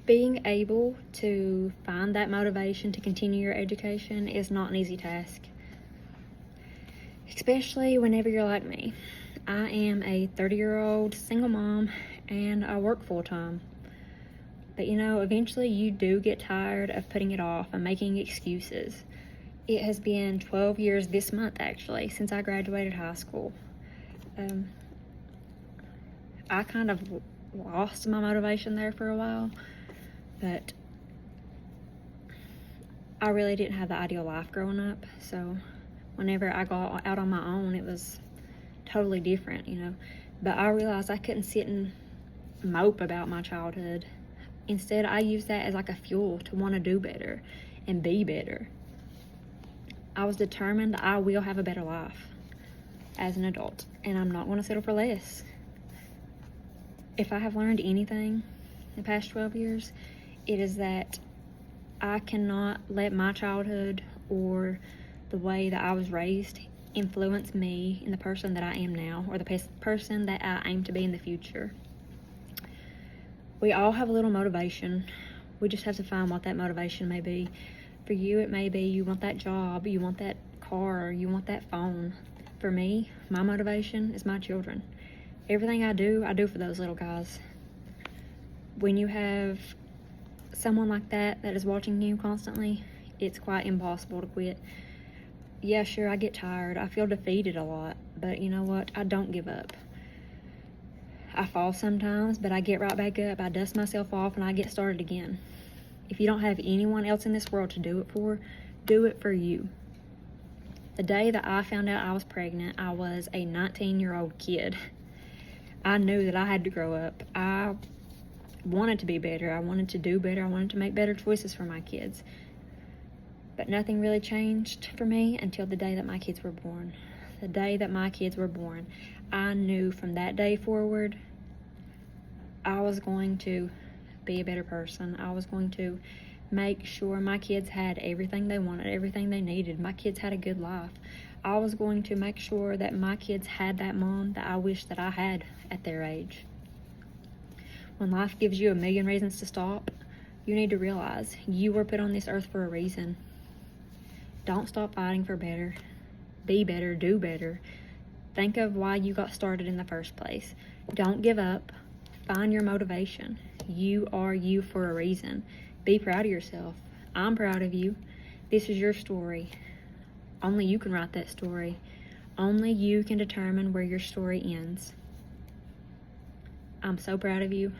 Being able to find that motivation to continue your education is not an easy task, especially whenever you're like me. I am a 30-year-old single mom and I work full-time. But eventually you do get tired of putting it off and making excuses. It has been 12 years this month, actually, since I graduated high school. I kind of lost my motivation there for a while, but I really didn't have the ideal life growing up. So whenever I got out on my own, it was totally different, But I realized I couldn't sit and mope about my childhood. Instead, I used that as like a fuel to want to do better and be better. I was determined that I will have a better life as an adult, and I'm not going to settle for less. If I have learned anything in the past 12 years, it is that I cannot let my childhood or the way that I was raised influence me in the person that I am now, or the person that I aim to be in the future. We all have a little motivation. We just have to find what that motivation may be. For you, it may be you want that job, you want that car, you want that phone. For me, my motivation is my children. Everything I do for those little guys. When you have someone like that is watching you constantly, it's quite impossible to quit. Yeah, sure, I get tired. I feel defeated a lot, but you know what? I don't give up. I fall sometimes, but I get right back up. I dust myself off and I get started again. If you don't have anyone else in this world to do it for, do it for you. The day that I found out I was pregnant, I was a 19-year-old kid. I knew that I had to grow up. I wanted to be better. I wanted to do better. I wanted to make better choices for my kids. But nothing really changed for me until the day that my kids were born. The day that my kids were born, I knew from that day forward, I was going to be a better person. I was going to make sure my kids had everything they wanted, everything they needed. My kids had a good life. I was going to make sure that my kids had that mom that I wish that I had at their age. When life gives you a million reasons to stop, you need to realize you were put on this earth for a reason. Don't stop fighting for better. Be better, do better. Think of why you got started in the first place. Don't give up. Find your motivation. You are you for a reason. Be proud of yourself. I'm proud of you. This is your story. Only you can write that story. Only you can determine where your story ends. I'm so proud of you.